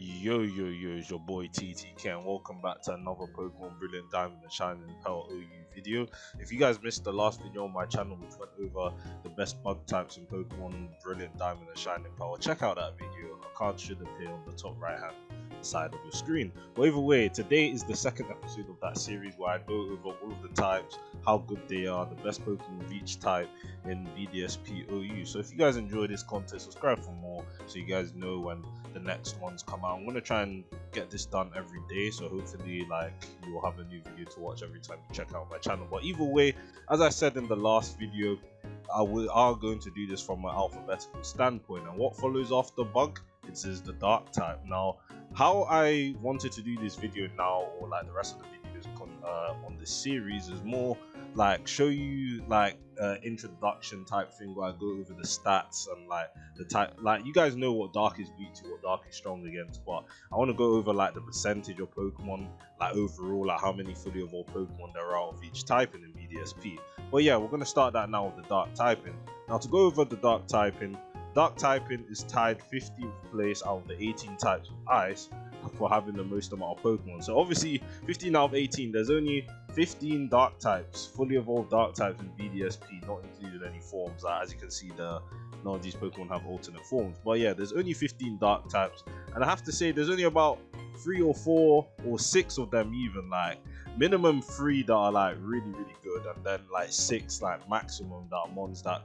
Yo, it's your boy TTK and welcome back to another Pokemon Brilliant Diamond and Shining Pearl OU video. If you guys missed the last video on my channel which went over the best bug types in Pokemon Brilliant Diamond and Shining Pearl, check out that video. A card should appear on the top right hand side of your screen. But either way, today is the second episode of that series where I go over all of the types, how good they are, the best Pokemon of each type in Bdsp OU. So if you guys enjoy this content, subscribe for more so you guys know when the next ones come out. I'm going to try and get this done every day, so hopefully you will have a new video to watch every time you check out my channel. But either way, as I said in the last video, we are going to do this from an alphabetical standpoint, and what follows after bug, it says the dark type. Now how I wanted to do this video now, or like the rest of the videos on this series, is more like show you introduction type thing where I go over the stats and like the type, like you guys know what dark is weak to, what dark is strong against, but I want to go over like the percentage of Pokemon, like overall, like how many fully evolved Pokemon there are of each typing in BDSP. But yeah, we're going to start that now with the dark typing. Now to go over the dark typing is tied 15th place out of the 18 types of ice for having the most amount of Pokemon. So obviously 15 out of 18, there's only 15 dark types, fully evolved dark types in BDSP, not included any forms. As you can see, none of these Pokemon have alternate forms. But yeah, there's only 15 dark types, and I have to say there's only about 3 or 4 or 6 of them, even like minimum 3 that are like really good, and then like 6 like maximum that are mons that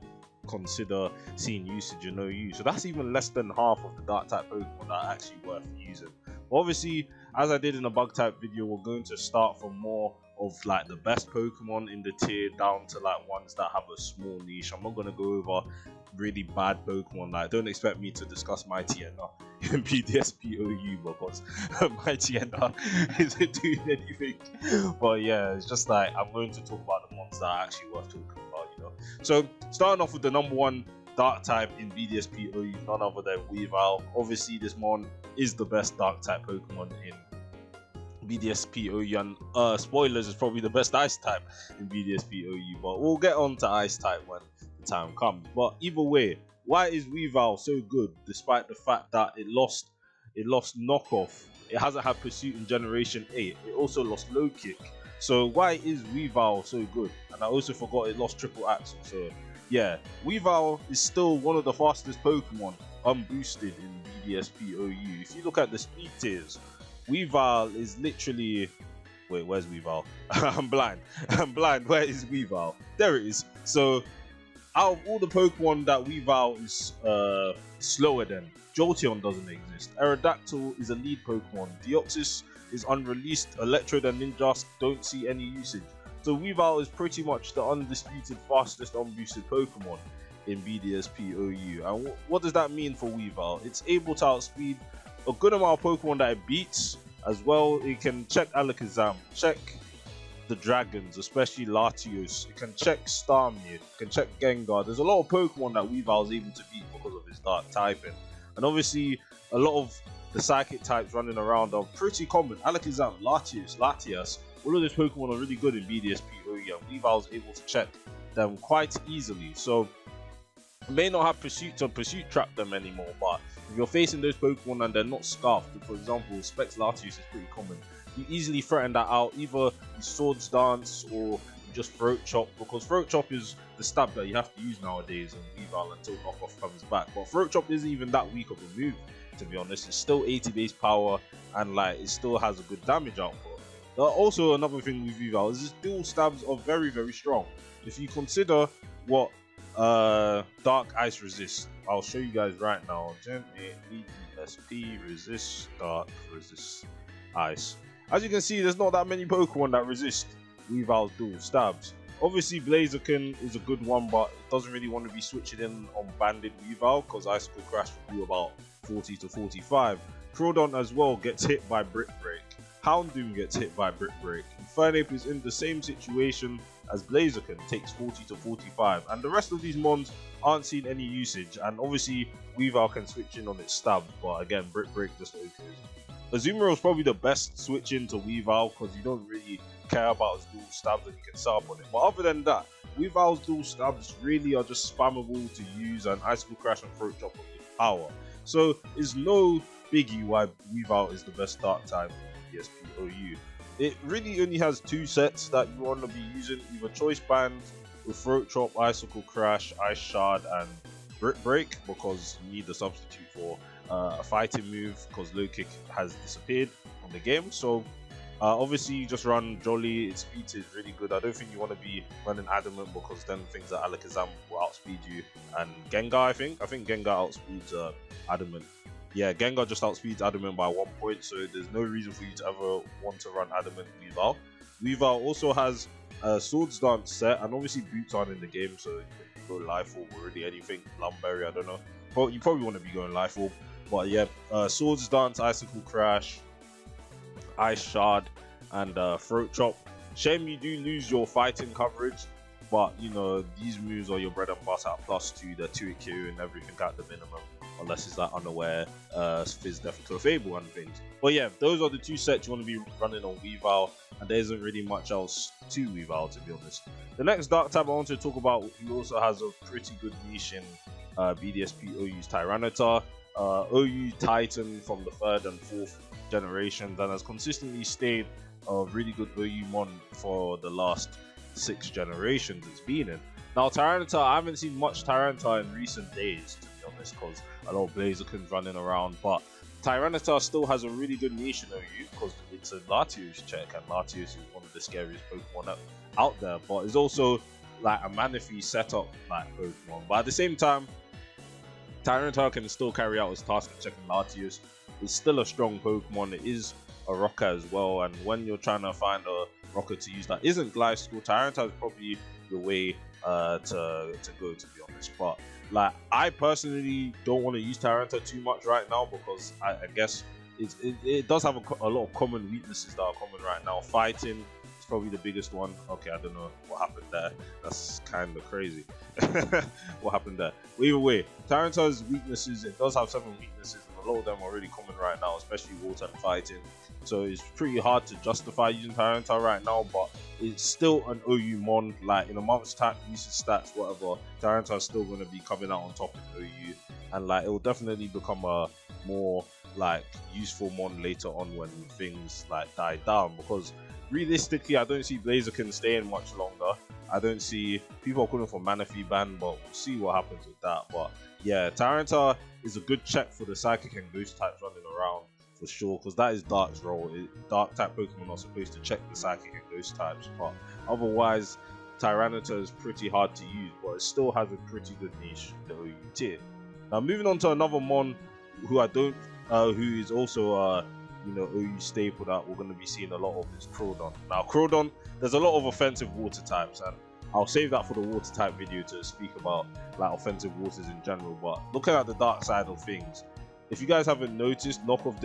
consider seeing usage and no use. So that's even less than half of the dark type Pokemon that are actually worth using. But obviously, as I did in the bug type video, we're going to start from more of like the best Pokemon in the tier down to like ones that have a small niche. I'm not going to go over really bad Pokemon. Like, don't expect me to discuss Mighty Ender in BDSP OU because Mighty Ender isn't doing anything. But yeah, it's just like I'm going to talk about the ones that are actually worth talking about, you know. So starting off with the number 1 dark type in BDSP OU, none other than Weavile. Obviously this mon is the best dark type Pokemon in BDSP OU, and spoilers, is probably the best ice type in BDSP OU, but we'll get on to ice type when the time comes. But either way, why is Weavile so good despite the fact that it lost knockoff? It hasn't had pursuit in generation 8. It also lost low kick. So why is Weavile so good? And I also forgot it lost triple axle. So yeah, Weavile is still one of the fastest Pokemon unboosted in BDSP OU. If you look at the speed tiers, Weavile is literally... Wait, where's Weavile? I'm blind. Where is Weavile? There it is. So out of all the Pokemon that Weavile is slower than, Jolteon doesn't exist. Aerodactyl is a lead Pokemon. Deoxys is unreleased. Electrode and Ninjask don't see any usage. So Weavile is pretty much the undisputed fastest unboosted Pokemon in BDSP OU. And what does that mean for Weavile? It's able to outspeed a good amount of Pokemon that it beats. As well, it can check Alakazam, check the dragons, especially Latios. It can check Starmie, it can check Gengar. There's a lot of Pokemon that Weavile is able to beat because of his dark typing. And obviously, a lot of the psychic types running around are pretty common. Alakazam, Latias, all of those Pokemon are really good in BDSP OU, and Weavile is able to check them quite easily. So you may not have pursuit to pursuit trap them anymore, but if you're facing those Pokemon and they're not scarfed, for example, Specs Latios is pretty common, you easily threaten that out. Either you Swords Dance or you just Throat Chop, because Throat Chop is the stab that you have to use nowadays in Weavile until knockoff comes back. But Throat Chop isn't even that weak of a move, to be honest. It's still 80 base power and like it still has a good damage output. Also, another thing with Weavile is its dual stabs are very strong. If you consider what dark ice resist, I'll show you guys right now. Gen 8 Bdsp resist dark, resist ice. As you can see, there's not that many Pokemon that resist Weavile's dual stabs. Obviously Blaziken is a good one, but it doesn't really want to be switching in on banded Weavile because Icicle Crash will do about 40 to 45. Crawdon as well gets hit by Brick Break. Houndoom gets hit by Brick Break. Infernape is in the same situation as Blaziken, takes 40 to 45, and the rest of these mons aren't seeing any usage. And obviously Weavile can switch in on its stabs, but again Brick Break just opens. Azumarill is probably the best switch in to Weavile because you don't really care about its dual stabs and you can set up on it. But other than that, Weavile's dual stabs really are just spammable to use, and Icicle Crash and Throat Chop are with power. So it's no biggie why Weavile is the best dark type Bdsp OU. It really only has 2 sets that you want to be using, either Choice Band with Throat Chop, Icicle Crash, Ice Shard, and Brick Break, because you need a substitute for a fighting move, because Low Kick has disappeared from the game. So obviously you just run Jolly. Its speed is really good. I don't think you want to be running Adamant, because then things like Alakazam will outspeed you, and Gengar, I think Gengar outspeeds Adamant. Yeah, Gengar just outspeeds Adamant by 1 point, so there's no reason for you to ever want to run Adamant Weavile. Weavile also has a Swords Dance set, and obviously Boots aren't in the game, so you can go Life Orb or really anything. Lumberry, I don't know. But you probably want to be going Life Orb. But yeah, Swords Dance, Icicle Crash, Ice Shard, and Throat Chop. Shame you do lose your fighting coverage, but you know, these moves are your bread and butter at +2. They're 2 Q and everything at the minimum, unless it's like Unaware, Fizz Death to a Fable and things. But yeah, those are the 2 sets you want to be running on Weavile, and there isn't really much else to Weavile, to be honest. The next dark type I want to talk about, who also has a pretty good niche in Bdsp OU's Tyranitar. OU Titan from the 3rd and 4th generations, and has consistently stayed a really good OU mon for the last 6 generations it's been in. Now Tyranitar, I haven't seen much Tyranitar in recent days, to be honest, because a lot of Blazerkins running around, but Tyranitar still has a really good niche in OU, because it's a Latios check, and Latios is one of the scariest Pokemon out there, but it's also like a Manaphy setup like Pokemon. But at the same time, Tyranitar can still carry out his task of checking Latios. It's still a strong Pokemon. It is a rocker as well, and when you're trying to find a rocker to use that isn't Gliscor, Tyranitar is probably the way to go, to be honest. But like, I personally don't want to use Tyranitar too much right now, because I guess it does have a lot of common weaknesses that are common right now. Fighting is probably the biggest one. Okay, I don't know what happened there. That's kind of crazy. What happened there? But either way, Tyranitar's weaknesses, it does have 7 weaknesses, and a lot of them are really common right now, especially water and fighting. So it's pretty hard to justify using Tyranitar right now, but it's still an OU mon. Like in a month's time, usage stats, whatever, Tyranitar is still going to be coming out on top in OU, and like it will definitely become a more like useful mon later on when things like die down, because realistically I don't see Blaziken staying much longer. I don't see, people are calling for Manaphy ban, but we'll see what happens with that. But yeah, Tyranitar is a good check for the Psychic and Ghost types running around for sure, because that is Dark's role. Dark type Pokemon are supposed to check the Psychic and Ghost types, but otherwise Tyranitar is pretty hard to use, but it still has a pretty good niche in the OU tier. Now moving on to another mon who who is also you know, OU staple that we're going to be seeing a lot of, is Crawdon. Now Crawdon, there's a lot of offensive water types, and I'll save that for the water type video to speak about like offensive waters in general. But looking at the dark side of things, if you guys haven't noticed, knockoff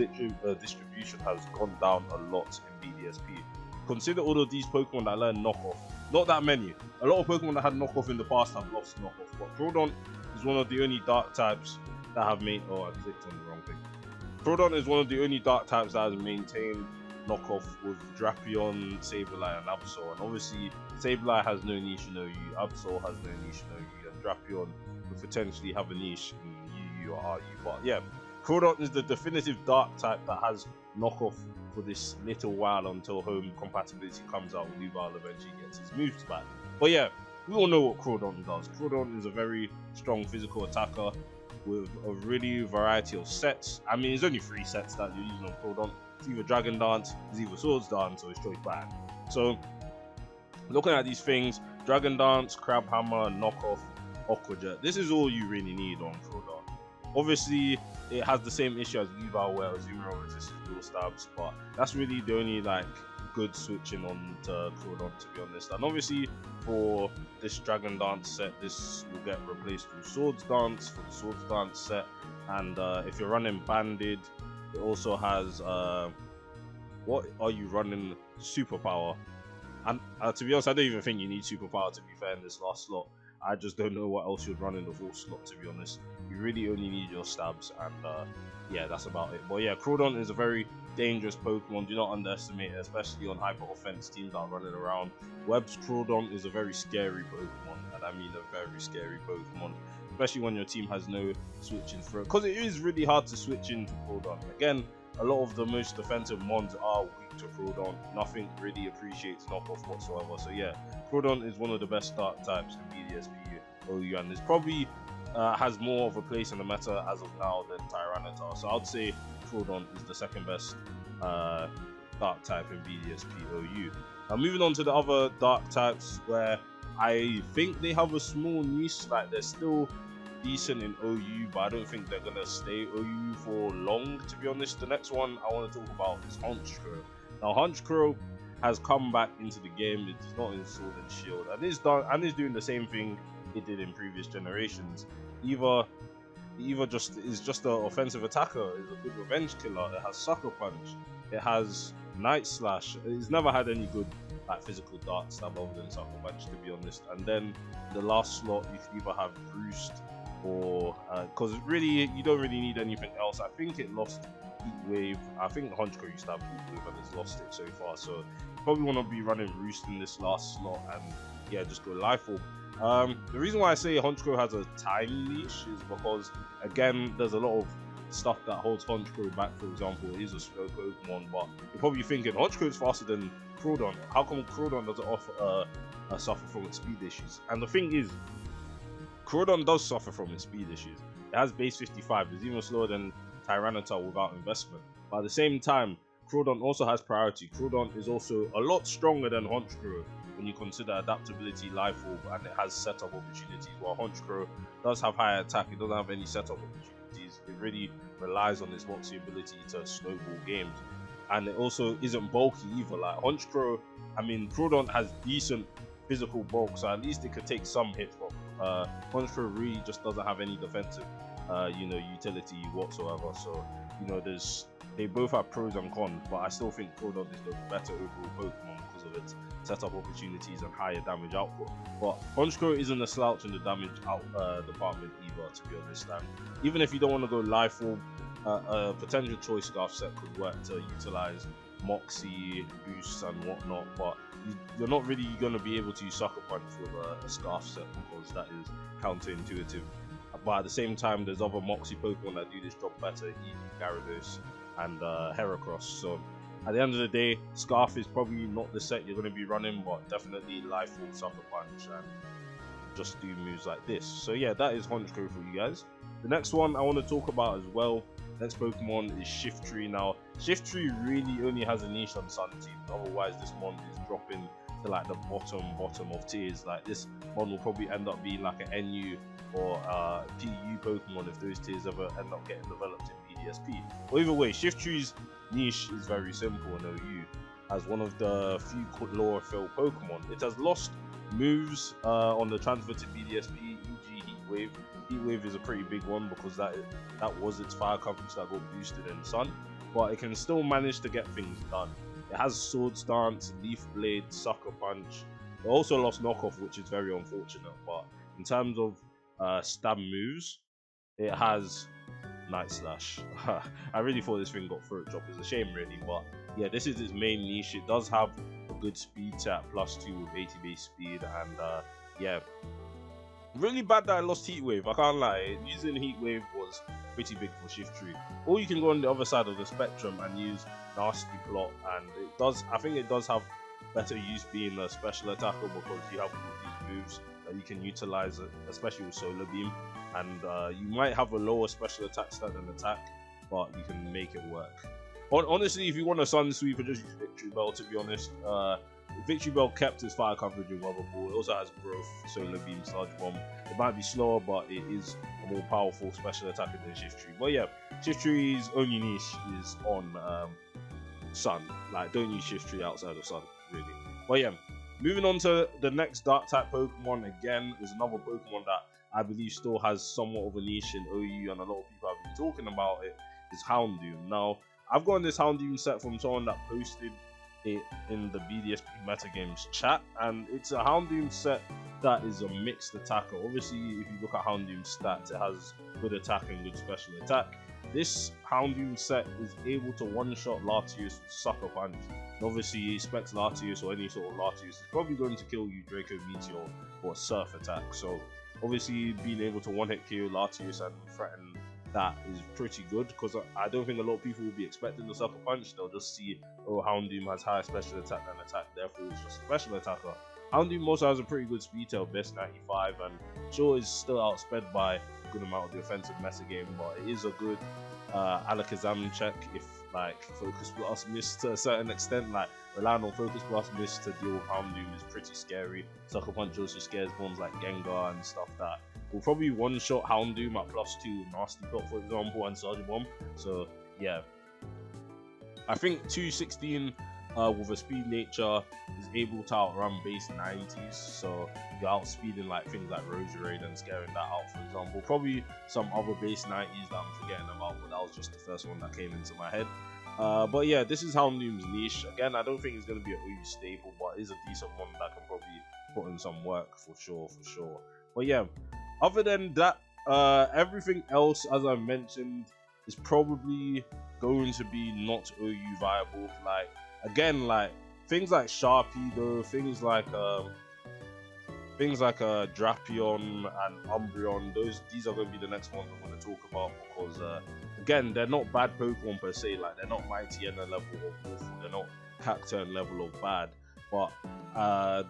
distribution has gone down a lot in Bdsp. Consider all of these Pokemon that learn knockoff. Not that many. A lot of Pokemon that had knockoff in the past have lost knockoff, but Crawdon is one of the only dark types that have made... Oh, I clicked on the wrong thing. Crawdon is one of the only dark types that has maintained knockoff with Drapion, Sableye, and Absol. And obviously, Sableye has no niche in OU, Absol has no niche in OU, and Drapion could potentially have a niche in UU or RU. But yeah, Crawdon is the definitive dark type that has knockoff for this little while until home compatibility comes out and Weavile eventually gets his moves back. But yeah, we all know what Crawdon does. Crawdon is a very strong physical attacker with a really variety of sets. I mean, there's only 3 sets that you're using on Crawdon. It's either Dragon Dance, it's either Swords Dance, or it's Choice Band. So, looking at these things, Dragon Dance, Crab Hammer, Knockoff, Aqua Jet, this is all you really need on Crawdon. Obviously, it has the same issue as Weavile, where Azumarill resists dual stabs, but that's really the only like good switching on to Crawdon, to be honest. And obviously, for this Dragon Dance set, this will get replaced with Swords Dance for the Swords Dance set. And if you're running Banded, it also has what are you running? Superpower. And to be honest, I don't even think you need Superpower, to be fair, in this last slot. I just don't know what else you'd run in the 4th slot, to be honest. You really only need your stabs, and yeah, that's about it. But yeah, Crawdon is a very dangerous Pokemon. Do not underestimate it, especially on hyper offense teams that are running around. Webb's Crawdon is a very scary Pokemon, and I mean a very scary Pokemon. especially when your team has no switching throw, because it is really hard to switch into Crawdon. Again, a lot of the most defensive mons are weak to Crawdon. Nothing really appreciates knockoff whatsoever. So yeah, Crawdon is one of the best dark types in Bdsp OU, and it's probably has more of a place in the meta as of now than Tyranitar. So I'd say Crawdon is the second best dark type in Bdsp OU. Now moving on to the other dark types, where I think they have a small niche. Like, they're still decent in OU, but I don't think they're gonna stay OU for long, to be honest. The next one I want to talk about is Honchkrow. Now Honchkrow has come back into the game. It's not in Sword and Shield, and it's doing the same thing it did in previous generations. Either is just an offensive attacker, is a good revenge killer. It has Sucker Punch, it has Night Slash. It's never had any good like physical dark stab other than Sucker Punch, to be honest. And then the last slot you can either have Roost or because really you don't really need anything else. I think it lost Heat Wave. I think Honchkrow used to have Heat Wave and it's lost it so far. So you probably want to be running Roost in this last slot and yeah, just go Life Orb. The reason why I say Honchkrow has a tiny niche is because, again, there's a lot of stuff that holds Honchkrow back. For example, it is a slow Pokemon, but you're probably thinking Honchkrow is faster than Crawdon. How come Crawdon doesn't offer suffer from its speed issues? And the thing is, Crawdon does suffer from its speed issues. It has base 55. It's even slower than Tyranitar without investment. But at the same time, Crawdon also has priority. Crawdon is also a lot stronger than Honchkrow when you consider adaptability, Life Orb, and it has setup opportunities. While Honchkrow does have high attack, it doesn't have any setup opportunities. It really relies on its Moxie ability to snowball games. And it also isn't bulky either. Like Honchkrow, I mean, Crawdon has decent physical bulk, so at least it could take some hits. But Honchkrow really just doesn't have any defensive, utility whatsoever. So, they both have pros and cons, but I still think Crawdon is the better overall Pokemon because of its setup opportunities and higher damage output. But Honchkrow isn't a slouch in the damage department either, to be honest. And even if you don't want to go Life Orb, a potential choice Scarf set could work to utilize Moxie boosts and whatnot, but you're not really going to be able to use Sucker Punch with a Scarf set because that is counterintuitive. But at the same time, there's other Moxie Pokemon that do this job better, e.g. Gyarados and Heracross. So at the end of the day, Scarf is probably not the set you're going to be running, but definitely Life Orb, Sucker Punch, and just do moves like this. So yeah, that is Honchkrow for you guys. The next one I want to talk about as well, next Pokemon is Shiftry. Now, Shiftry really only has a niche on Sun Team, otherwise this mon is dropping to like the bottom of tiers. Like, this mon will probably end up being like an NU or PU Pokemon if those tiers ever end up getting developed in Bdsp. But either way, Shiftry's niche is very simple in OU. As one of the few lower fill Pokemon, it has lost moves on the transfer to Bdsp, e.g. Heat Wave. Heat Wave is a pretty big one because that was its fire coverage that got boosted in Sun, but it can still manage to get things done. It has Sword Stance, Leaf Blade, Sucker Punch. It also lost Knockoff, which is very unfortunate, but in terms of stab moves, it has Night Slash. I really thought this thing got Throat Chop. It's a shame really, but yeah, this is its main niche. It does have a good speed set, +2 with 80 base speed, and yeah, really bad that I lost Heat Wave. I can't lie, using Heat Wave was pretty big for Shiftry. Or you can go on the other side of the spectrum and use Nasty Plot, and I think it does have better use being a special attacker because you have all these moves that you can utilize, especially with Solar Beam, and you might have a lower special attack stat than attack, but you can make it work. Honestly, if you want a Sun Sweeper, just use Victory Bell, to be honest. Victory Bell kept its fire coverage in Weather Ball. It also has Growth, Solar Beam, Sludge Bomb. It might be slower, but it is a more powerful special attacker than Shiftry. But yeah, Shiftry's only niche is on Sun. Like, don't use Shiftry outside of Sun, really. But yeah, moving on to the next Dark type Pokemon. Again, is another Pokemon that I believe still has somewhat of a niche in OU, and a lot of people have been talking about it, is Houndoom. Now, I've gotten this Houndoom set from someone that posted it in the Bdsp Metagames chat, and it's a Houndoom set that is a mixed attacker. Obviously, if you look at Houndoom's stats, it has good attack and good special attack. This Houndoom set is able to one-shot Latios with Sucker Punch. And obviously, he expects Latios or any sort of Latios is probably going to kill you, Draco Meteor or Surf attack. So Obviously, being able to one-hit KO Latios and threaten that is pretty good, because I don't think a lot of people will be expecting the Sucker Punch. They'll just see, oh, Houndoom has higher special attack than attack, therefore it's just a special attacker. Houndoom also has a pretty good speed tail, best 95, and sure is still outsped by a good amount of the offensive meta game, but it is a good Alakazam check if like Focus Blast missed to a certain extent. Like relying on Focus Blast miss to deal with Houndoom is pretty scary. Sucker Punch also scares ones like Gengar and stuff that will probably one-shot Houndoom at +2 Nasty Plot, for example, and Surge Bomb. So yeah, I think 216 with a speed nature is able to outrun base 90s, so you're outspeeding like things like Roserade and scaring that out, for example. Probably some other base 90s that I'm forgetting about, but that was just the first one that came into my head. But yeah, this is Houndoom's niche. Again, I don't think it's going to be an OU staple, but it is a decent one that can probably put in some work for sure. But yeah, other than that, everything else, as I mentioned, is probably going to be not OU viable. Like again, like things like Sharpedo, things like Drapion and Umbreon, these are going to be the next ones I'm going to talk about, because again, they're not bad Pokemon per se. Like they're not Mightyena level of awful, they're not Cacturn level of bad, but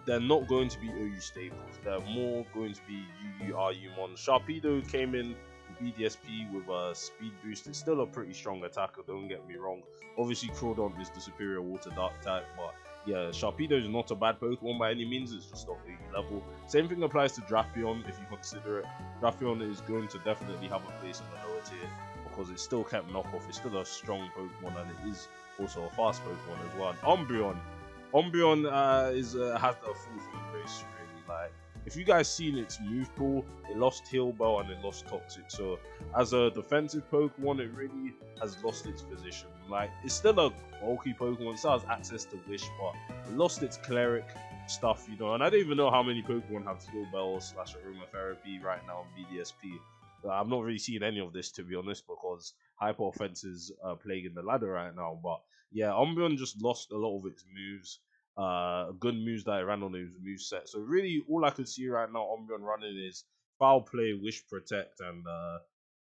they're not going to be OU staples. They're more going to be UU Argumon. Sharpedo came in Bdsp with a speed boost. It's still a pretty strong attacker, don't get me wrong. Obviously Crawdon is the superior water dark type, but yeah, Sharpedo is not a bad Pokemon by any means. It's just not OU level. Same thing applies to Drapion if you consider it. Drapion is going to definitely have a place in the lower tier, because it's still kept knockoff. It's still a strong Pokemon, and it is also a fast Pokemon as well. And Umbreon has the full food race, really. Like, if you guys seen its move pool, it lost Heal Bell and it lost Toxic. So as a defensive Pokemon, it really has lost its position. Like, it's still a bulky Pokemon, it still has access to Wish, but it lost its Cleric stuff, you know. And I don't even know how many Pokemon have Heal Bell / Aromatherapy right now in Bdsp. I'm not really seeing any of this, to be honest, because Hyper Offense is plaguing the ladder right now. But yeah, Umbreon just lost a lot of its moves. Good moves that it ran on his move set. So really, all I could see right now, Umbreon running is Foul Play, Wish Protect, and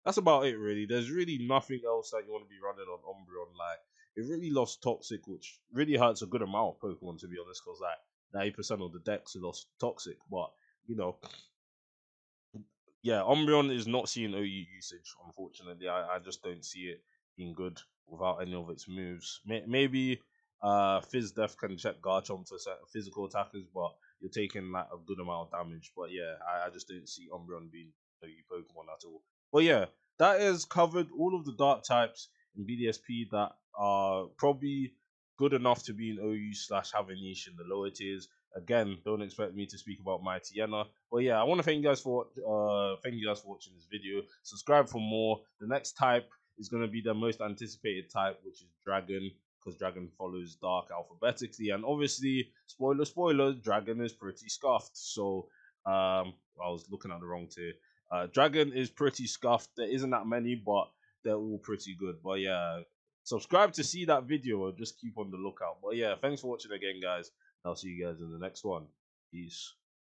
that's about it. Really, there's really nothing else that you want to be running on Umbreon. Like, it really lost Toxic, which really hurts a good amount of Pokemon, to be honest, because like 90% of the decks lost Toxic. But you know, yeah, Umbreon is not seeing OU usage, unfortunately. I just don't see it being good without any of its moves. Maybe Fizz Def can check Garchomp to set physical attackers, but you're taking like a good amount of damage. But yeah, I just don't see Umbreon being OU Pokemon at all. But yeah, that has covered all of the dark types in BDSP that are probably good enough to be in OU / have a niche in the lower tiers. Again, don't expect me to speak about Mightyena. But yeah, I want to thank you guys for watching this video. Subscribe for more. The next type is going to be the most anticipated type, which is Dragon, because Dragon follows Dark alphabetically, and obviously, spoiler, Dragon is pretty scuffed. So I was looking at the wrong tier. Dragon is pretty scuffed. There isn't that many, but they're all pretty good. But yeah, subscribe to see that video, or just keep on the lookout. But yeah, thanks for watching again, guys. I'll see you guys in the next one. Peace.